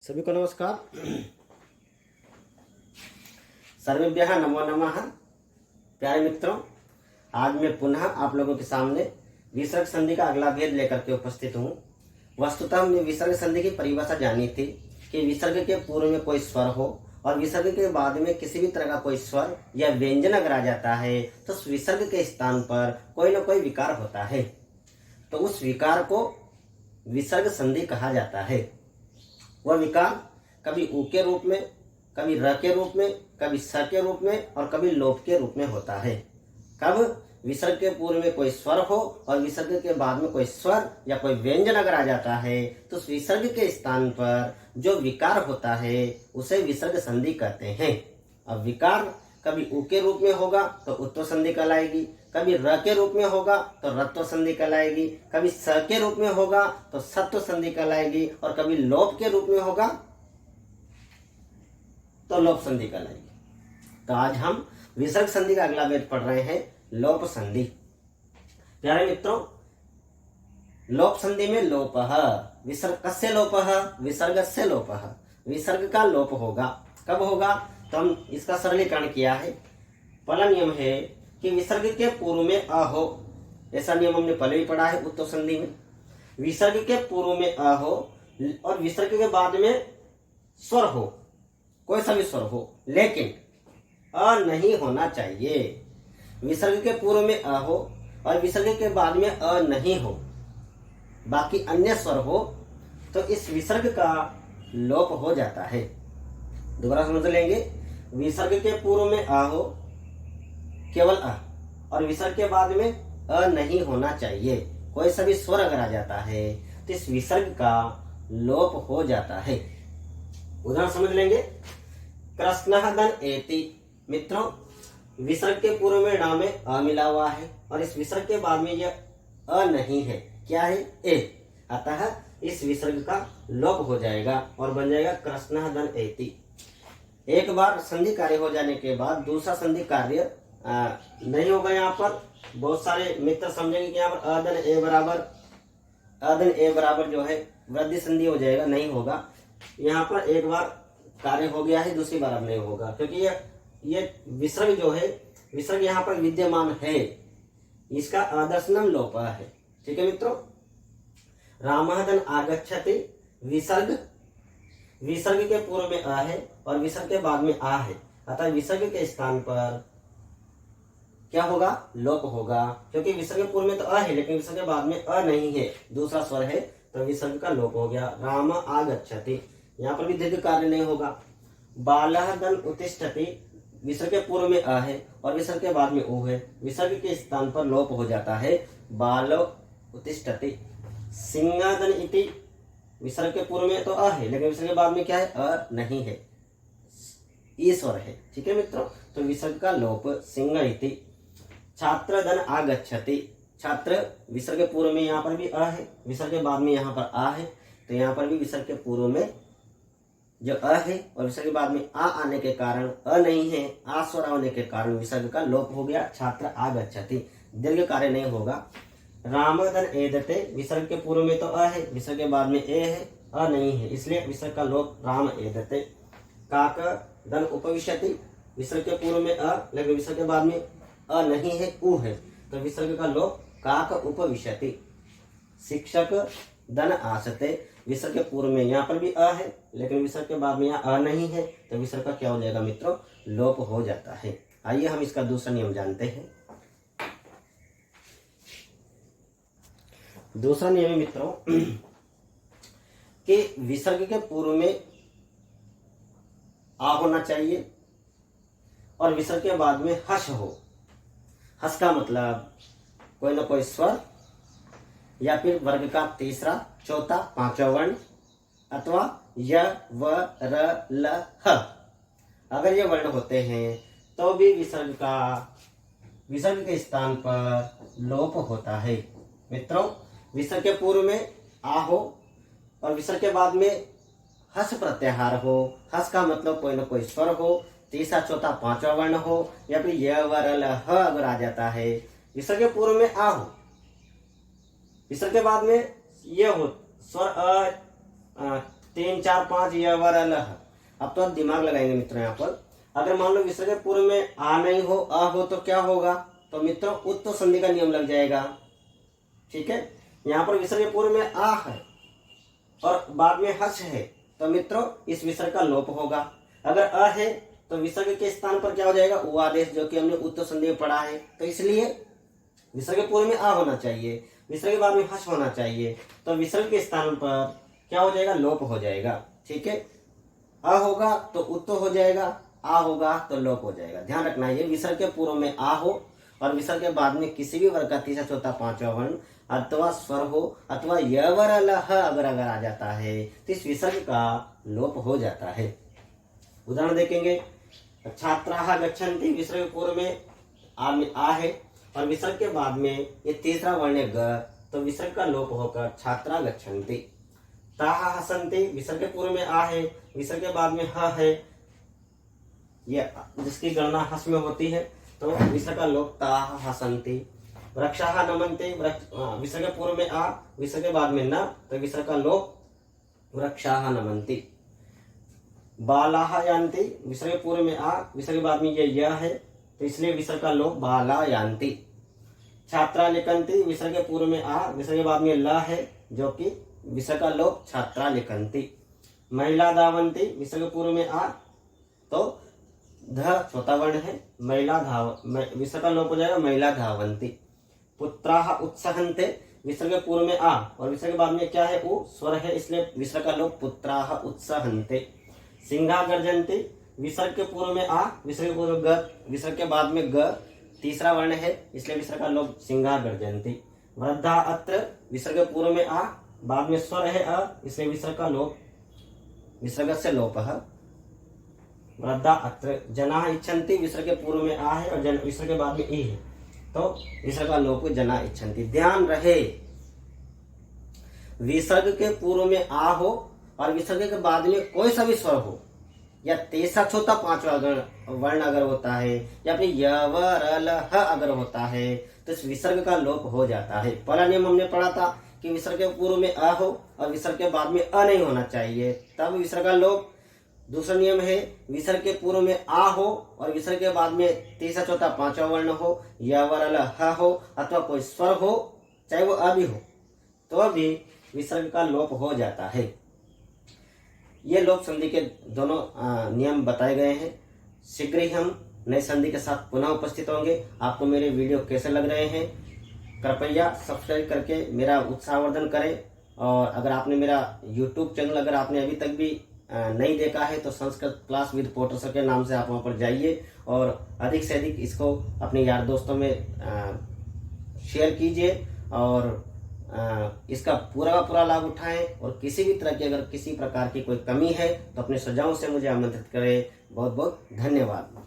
सभी को नमस्कार। सर्वेभ्यः नमो नमः। प्यारे मित्रों, आज मैं पुनः आप लोगों के सामने विसर्ग संधि का अगला भेद लेकर के उपस्थित हूँ। वस्तुतः हमने विसर्ग संधि की परिभाषा जानी थी कि विसर्ग के पूर्व में कोई स्वर हो और विसर्ग के बाद में किसी भी तरह का कोई स्वर या व्यंजन अगर आ जाता है तो उस विसर्ग के स्थान पर कोई ना कोई विकार होता है, तो उस विकार को विसर्ग संधि कहा जाता है। वह विकार कभी उ के रूप में, कभी र के रूप में, कभी स के रूप में और कभी लोप के रूप में होता है। कब विसर्ग के पूर्व में कोई स्वर हो और विसर्ग के बाद में कोई स्वर या कोई व्यंजन अगर आ जाता है तो उस विसर्ग के स्थान पर जो विकार होता है उसे विसर्ग संधि कहते हैं। अब विकार कभी उ के रूप में होगा तो उत्व संधि कहलाएगी, कभी र के रूप में होगा तो रत्व संधि कहलाएगी, कभी स के रूप में होगा तो सत्व संधि कहलाएगी और कभी लोप के रूप में होगा तो लोप संधि कहलाएगी। तो आज हम विसर्ग संधि का अगला भेद पढ़ रहे हैं, लोप संधि। प्यारे मित्रों, लोप संधि में लोपः, विसर्ग कस्य लोपः, विसर्गस्य लोपः, विसर्ग का लोप होगा। कब होगा? तो हम इसका सरलीकरण किया है। पहला नियम है कि विसर्ग के पूर्व में अ हो, ऐसा नियम हमने पहले ही पढ़ा है उत्तर संधि में। विसर्ग के पूर्व में अ हो और विसर्ग के बाद में स्वर हो, कोई सा भी स्वर हो, लेकिन अ नहीं होना चाहिए। विसर्ग के पूर्व में अ हो और विसर्ग के बाद में अ नहीं हो, बाकी अन्य स्वर हो तो इस विसर्ग का लोप हो जाता है। दोबारा समझ लेंगे। विसर्ग के पूर्व में अ हो, केवल अ, और विसर्ग के बाद में अ नहीं होना चाहिए। कोई सा भी स्वर अगर आ जाता है तो इस विसर्ग का लोप हो जाता है। उदाहरण समझ लेंगे। कृष्णः दन एति। मित्रों, विसर्ग के पूर्व में ण में अ मिला हुआ है और इस विसर्ग के बाद में यह अ नहीं है, क्या है? ए। अतः इस विसर्ग का लोप हो जाएगा और बन जाएगा कृष्णः दन एति। एक बार संधि कार्य हो जाने के बाद दूसरा संधि कार्य नहीं होगा। यहाँ पर बहुत सारे मित्र समझेंगे कि यहाँ पर अदन ए बराबर जो है वृद्धि संधि हो जाएगा, नहीं होगा। यहाँ पर एक बार कार्य हो गया है, दूसरी बार अब नहीं होगा, क्योंकि ये विसर्ग जो है, विसर्ग यहाँ पर विद्यमान है, इसका आदर्शनम लोप है। ठीक है मित्रों। रामः दन आगच्छति, विसर्ग के पूर्व में अ है और विसर्ग के बाद में आ है, अतः विसर्ग के स्थान पर क्या होगा? लोप होगा, क्योंकि विसर्ग के पूर्व में तो अ है लेकिन विसर्ग के बाद में अ नहीं है, दूसरा स्वर है, तो विसर्ग का लोप हो गया। राम आगच्छति, यहाँ पर भी दीर्घ कार्य नहीं होगा। बालः दन उत्तिष्ठति, विसर्ग के पूर्व में अ है और विसर्ग के बाद में उ है, विसर्ग के स्थान पर लोप हो जाता है, बालो उत्तिष्ठति। सिंहादन इति, विसर्ग के पूर्व में तो अ है लेकिन विसर्ग के बाद में क्या है? अ नहीं है, ई स्वर है। ठीक है मित्रों, तो विसर्ग का लोप सिंह इति। छात्र धन आगच्छति, छात्र विसर्ग के पूर्व में यहाँ पर भी अ है, विसर्ग के बाद में यहाँ पर आ है, तो यहाँ पर भी विसर्ग के पूर्व में जो अ है और विसर्ग के बाद में आ आने के कारण अ नहीं है, आ स्वर होने के कारण विसर्ग का लोप हो गया। छात्र आगच्छति, दीर्घ कार्य नहीं होगा। रामधन एदते, विसर्ग के पूर्व में तो अ है, विसर्ग के बाद में ए है, अ नहीं है, इसलिए विसर्ग का लोप राम एदते। काक धन उपविशति, विसर्ग के पूर्व में अ लेकिन विसर्ग के बाद में अ नहीं है, उ है, तो विसर्ग का लोप काक उपविशति। शिक्षक धन आसते, विसर्ग के पूर्व में यहाँ पर भी अ है लेकिन विसर्ग के बाद में यहाँ अ नहीं है, तो विसर्ग का क्या हो जाएगा मित्रों? लोप हो जाता है। आइए हम इसका दूसरा नियम जानते हैं। दूसरा नियम है मित्रों कि विसर्ग के पूर्व में आ होना चाहिए और विसर्ग के बाद में हस हो। हस का मतलब कोई ना कोई स्वर या फिर वर्ग का तीसरा, चौथा, पांचवा वर्ण अथवा य, व, र, ल, ह। अगर ये वर्ण होते हैं तो भी विसर्ग के स्थान पर लोप होता है। मित्रों, विसर्ग के पूर्व में आ हो और विसर्ग के बाद में हस प्रत्याहार हो। हस का मतलब कोई ना कोई स्वर हो, तीसरा, चौथा, पांचवा वर्ण हो या फिर य, व, र, ल, ह अगर आ जाता है। विसर्ग के पूर्व में आ हो, विसर्ग के बाद में ये हो, स्वर 3 4 5 यवरलह। अब तो आप दिमाग लगाएंगे मित्रों यहाँ पर। अगर मान लो विसर्ग के पूर्व में आ नहीं हो, अ हो, तो क्या होगा? तो मित्रों उत्तो संधि का नियम लग जाएगा। ठीक है, यहाँ पर विसर्ग के पूर्व में आ है और बाद में हस है, तो मित्रों इस विसर्ग का लोप होगा। अगर अ है तो विसर्ग के स्थान पर क्या हो जाएगा? उ आदेश, जो कि हमने उत्तो संधि में पढ़ा है। तो इसलिए विसर्ग के पूर्व में आ होना चाहिए, विसर्ग के बाद में हस होना चाहिए, तो विसर्ग के स्थान पर क्या हो जाएगा? लोप हो जाएगा। ठीक है, अ होगा तो उत्तो हो जाएगा, आ होगा तो लोप हो जाएगा। ध्यान रखना, ये विसर्ग के पूर्व में आ हो और विसर्ग के बाद में किसी भी वर्ग का तीसरा चौथा पांचवा वर्ण अथवा स्वर हो अथवा यवरलह अगर आ जाता है तो इस विसर्ग का लोप हो जाता है। उदाहरण देखेंगे, छात्राः गच्छन्ति, विसर्ग के पूर्व में आ है और विसर्ग के बाद में ये तीसरा वर्ण है ग, तो विसर्ग का लोप होकर छात्रा गच्छन्ति। ताः हसन्ति, विसर्ग के पूर्व में आ है, विसर्ग के बाद में ह है, ये जिसकी गणना हस में होती है, तो विसर्ग का लोप ताः हसन्ति। वृक्षाः नमन्ति, विसर्ग के पूर्व में आ, विसर्ग के बाद में न, तो विसर्ग का लोप वृक्षाः नमन्ति। बालाः यान्ति, विसर्ग के पूर्व में आ, विसर्ग के बाद में ये य है, तो इसलिए विसर्ग का लोप बाला यान्ति। छात्रा लिखन्ति, विसर्ग के पूर्व में आ, विसर्ग के बाद में ल है, जो कि विसर्ग का लोप छात्रा लिखन्ति। महिला धावन्ति, विसर्ग के पूर्व में आ, तो ध छोटा वर्ण है, विसर्ग का लोप हो जाएगा महिला धावन्ति। पुत्राः उत्सहन्ते, विसर्ग के पूर्व में आ और विसर्ग के बाद में क्या है? उ स्वर है, इसलिए विसर्ग का लोप पुत्राः उत्सहन्ते। सिंहा गर्जन्ति, विसर्ग के पूर्व में आ, विसर्ग के पूर्व ग, विसर्ग के बाद में ग तीसरा वर्ण है, इसलिए विसर्ग का लोप सिंहा गर्जन्ति। वृद्धा अत्र, विसर्ग के पूर्व में आ, बाद में स्वर है अ, इसलिए विसर्ग का लोप विसर्ग से लोपः वृद्धा अत्र। जनाः इच्छन्ति, विसर्ग के पूर्व में आ है और विसर्ग के बाद में ई है, तो विसर्ग का लोप जना इच्छन्ति। ध्यान रहे, विसर्ग के पूर्व में आ हो और विसर्ग के बाद में कोई सा भी स्वर हो या तीसरा चौथा पांचवा वर्ण अगर होता है या फिर यवरलह अगर होता है, तो इस विसर्ग का लोप हो जाता है। पहला नियम हमने पढ़ा था कि विसर्ग के पूर्व में अ हो और विसर्ग के बाद में अ नहीं होना चाहिए, तब विसर्ग का लोप। दूसरा नियम है विसर्ग के पूर्व में आ हो और विसर्ग के बाद में तीसरा चौथा पांचवा वर्ण हो, यवरलह हो अथवा कोई स्वर हो, चाहे वो अ भी हो, तो भी विसर्ग का लोप हो जाता है। ये लोप संधि के दोनों नियम बताए गए हैं। शीघ्र ही हम नई संधि के साथ पुनः उपस्थित होंगे। आपको मेरे वीडियो कैसे लग रहे हैं? कृपया सब्सक्राइब करके मेरा उत्साहवर्धन करें। और अगर आपने मेरा YouTube चैनल अगर आपने अभी तक भी नहीं देखा है तो Sanskrit class with Potter sir के नाम से आप वहाँ पर जाइए और अधिक से अधिक इसको अपने यार दोस्तों में शेयर कीजिए और इसका पूरा का पूरा लाभ उठाएं। और किसी भी तरह की अगर किसी प्रकार की कोई कमी है तो अपने सुझावों से मुझे आमंत्रित करें। बहुत बहुत धन्यवाद।